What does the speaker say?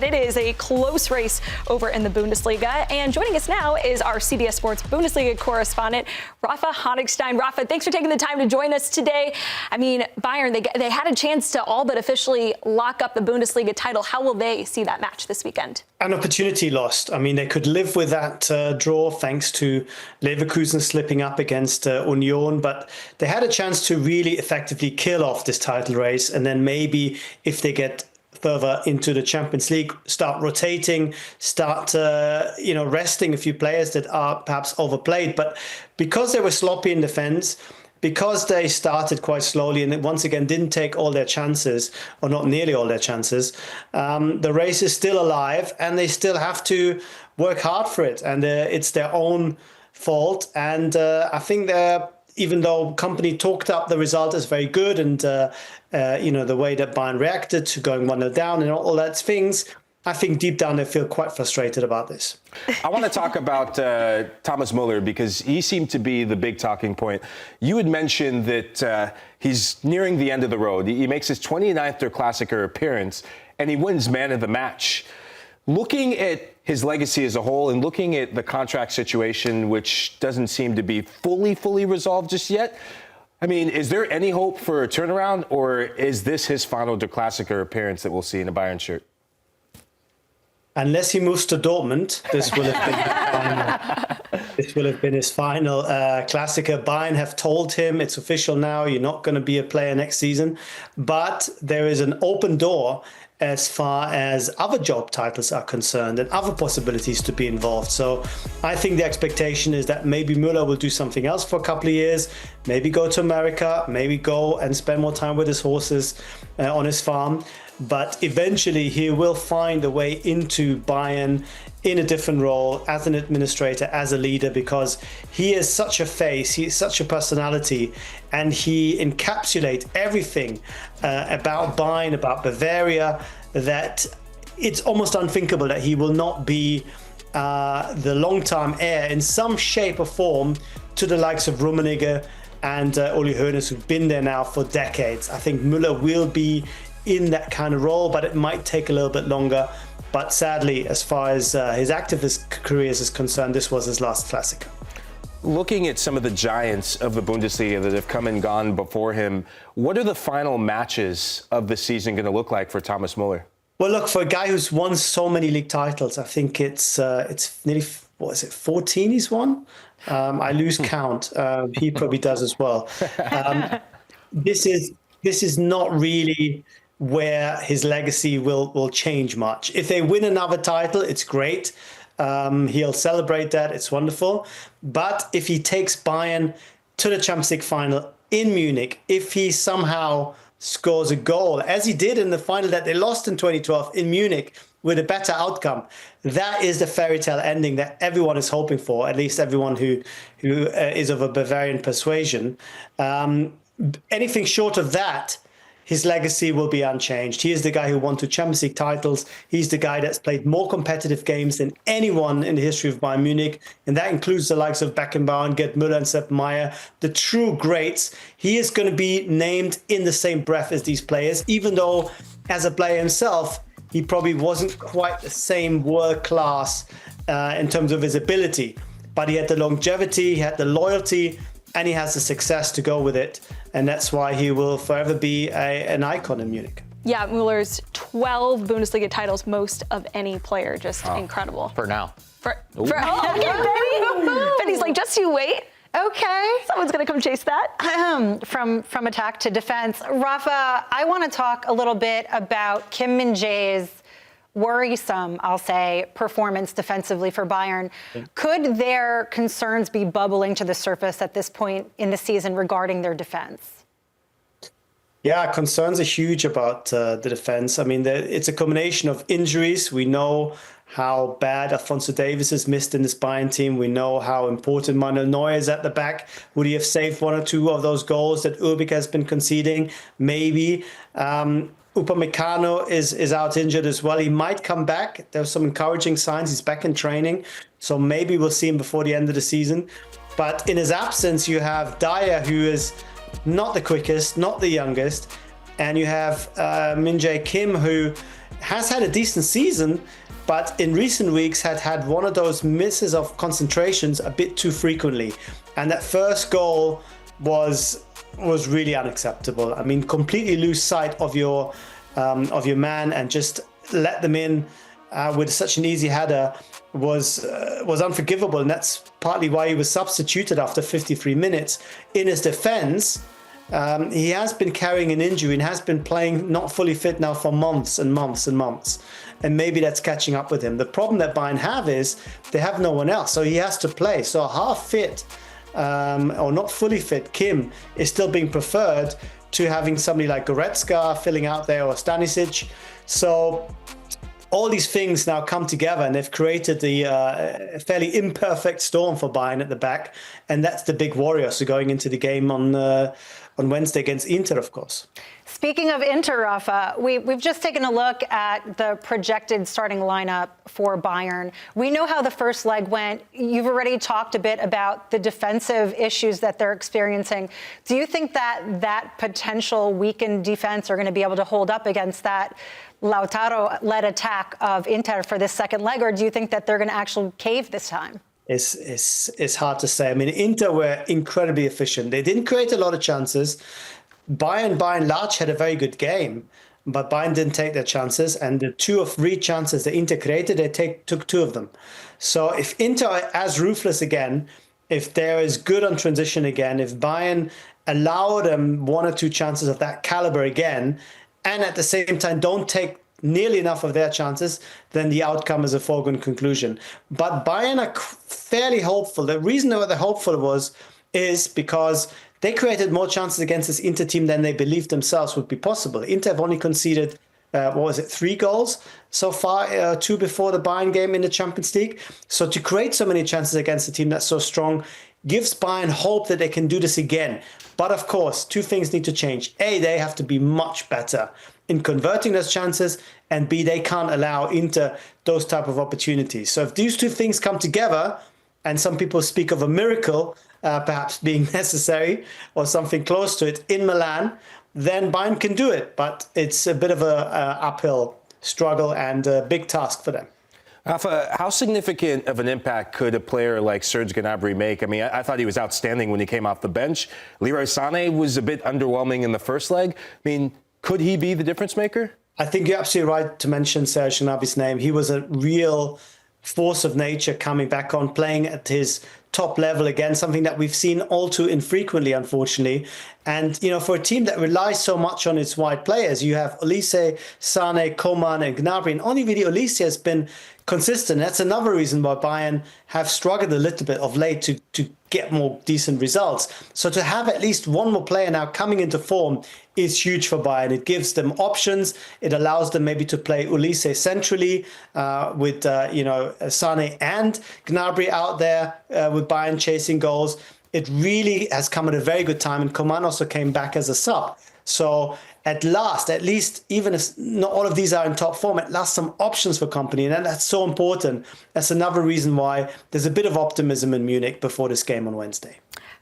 but it is a close race over in the Bundesliga. And joining us now is our CBS Sports Bundesliga correspondent, Rafa Honigstein. Rafa, thanks for taking the time to join us today. I mean, Bayern, they had a chance to all but officially lock up the Bundesliga title. How will they see that match this weekend? An opportunity lost. I mean, they could live with that draw thanks to Leverkusen slipping up against Union, but they had a chance to really effectively kill off this title race. And then maybe if they get further into the Champions League, start rotating, start resting a few players that are perhaps overplayed. But because they were sloppy in defense, because they started quite slowly and once again didn't take all their chances, or not nearly all their chances, the race is still alive and they still have to work hard for it. And it's their own fault. And I think even though Company talked up the result as very good and, the way that Bayern reacted to going 1-0 down and all that things, I think deep down they feel quite frustrated about this. I want to talk about Thomas Müller because he seemed to be the big talking point. You had mentioned that he's nearing the end of the road. He makes his 29th Klassiker appearance and he wins man of the match. Looking at his legacy as a whole and looking at the contract situation, which doesn't seem to be fully resolved just yet, I mean, is there any hope for a turnaround, or is this his final Klassiker appearance that we'll see in a Bayern shirt? Unless he moves to Dortmund, this will have been his final. This will have been his final Klassiker. Bayern have told him it's official now. You're not going to be a player next season, but there is an open door as far as other job titles are concerned and other possibilities to be involved. So I think the expectation is that maybe Müller will do something else for a couple of years, maybe go to America, maybe go and spend more time with his horses on his farm. But eventually he will find a way into Bayern in a different role as an administrator, as a leader, because he is such a face, he is such a personality, and he encapsulates everything about Bayern, about Bavaria, that it's almost unthinkable that he will not be the long-term heir in some shape or form to the likes of Rummenigge and Uli Hoeneß, who've been there now for decades. I think Müller will be in that kind of role, but it might take a little bit longer. But sadly, as far as his activist career is concerned, this was his last Klassiker. Looking at some of the giants of the Bundesliga that have come and gone before him, what are the final matches of the season going to look like for Thomas Müller? Well, look, for a guy who's won so many league titles, I think it's nearly, 14 he's won? I lose count. He probably does as well. This is not really where his legacy will change much. If they win another title, it's great. He'll celebrate that. It's wonderful. But if he takes Bayern to the Champions League final in Munich, if he somehow scores a goal, as he did in the final that they lost in 2012 in Munich with a better outcome, that is the fairy tale ending that everyone is hoping for, at least everyone who is of a Bavarian persuasion. Anything short of that, his legacy will be unchanged. He is the guy who won 2 Champions League titles. He's the guy that's played more competitive games than anyone in the history of Bayern Munich. And that includes the likes of Beckenbauer and Gerd Müller and Sepp Maier, the true greats. He is going to be named in the same breath as these players, even though as a player himself, he probably wasn't quite the same world class in terms of his ability. But he had the longevity, he had the loyalty, and he has the success to go with it. And that's why he will forever be an icon in Munich. Yeah, Müller's 12 Bundesliga titles, most of any player. Just incredible. For now. Okay, Benny's like, just you wait. Okay. Someone's going to come chase that. From attack to defense. Rafa, I want to talk a little bit about Kim Min-Jae's worrisome, I'll say, performance defensively for Bayern. Could their concerns be bubbling to the surface at this point in the season regarding their defense? Yeah, concerns are huge about the defense. I mean, it's a combination of injuries. We know how bad Alphonso Davies has missed in this Bayern team. We know how important Manuel Neuer is at the back. Would he have saved 1 or 2 of those goals that Urbik has been conceding? Maybe. Upamecano is out injured as well. He might come back. There's some encouraging signs. He's back in training. So maybe we'll see him before the end of the season. But in his absence, you have Dyer, who is not the quickest, not the youngest. And you have Min-Jae Kim, who has had a decent season, but in recent weeks had one of those misses of concentrations a bit too frequently. And that first goal was really unacceptable. I mean, completely lose sight of your man and just let them in with such an easy header was unforgivable. And that's partly why he was substituted after 53 minutes. In his defense, he has been carrying an injury and has been playing not fully fit now for months and months and months. And maybe that's catching up with him. The problem that Bayern have is they have no one else, so he has to play. So half fit or not fully fit Kim is still being preferred to having somebody like Goretzka filling out there or Stanisic. So all these things now come together and they've created the fairly imperfect storm for Bayern at the back. And that's the big worry also going into the game on Wednesday against Inter, of course. Speaking of Inter, Rafa, we've just taken a look at the projected starting lineup for Bayern. We know how the first leg went. You've already talked a bit about the defensive issues that they're experiencing. Do you think that potential weakened defense are going to be able to hold up against that Lautaro-led attack of Inter for this second leg, or do you think that they're going to actually cave this time? It's hard to say. I mean, Inter were incredibly efficient. They didn't create a lot of chances. Bayern, by and large, had a very good game, but Bayern didn't take their chances. And the 2 of 3 chances that Inter created, they took 2 of them. So if Inter are as ruthless again, if they're as good on transition again, if Bayern allow them 1 or 2 chances of that caliber again, and at the same time don't take nearly enough of their chances, then the outcome is a foregone conclusion. But Bayern are fairly hopeful. The reason they were hopeful is because they created more chances against this Inter team than they believed themselves would be possible. Inter have only conceded, 3 goals so far, 2 before the Bayern game in the Champions League. So to create so many chances against a team that's so strong gives Bayern hope that they can do this again. But of course, 2 things need to change. A, they have to be much better in converting those chances, and B, they can't allow Inter those type of opportunities. So if these 2 things come together, and some people speak of a miracle perhaps being necessary or something close to it in Milan, then Bayern can do it. But it's a bit of a uphill struggle and a big task for them. Rafa, how significant of an impact could a player like Serge Gnabry make? I mean, I thought he was outstanding when he came off the bench. Leroy Sané was a bit underwhelming in the first leg. I mean, could he be the difference maker? I think you're absolutely right to mention Serge Gnabry's name. He was a real force of nature coming back on, playing at his top level again, something that we've seen all too infrequently, unfortunately. And, for a team that relies so much on its wide players, you have Olise, Sané, Coman and Gnabry, and only really Olise has been consistent. That's another reason why Bayern have struggled a little bit of late to get more decent results. So to have at least one more player now coming into form is huge for Bayern. It gives them options. It allows them maybe to play Olise centrally with Sané and Gnabry out there with Bayern chasing goals. It really has come at a very good time, and Coman also came back as a sub. So at least, even if not all of these are in top form, at last some options for company, and that's so important. That's another reason why there's a bit of optimism in Munich before this game on Wednesday.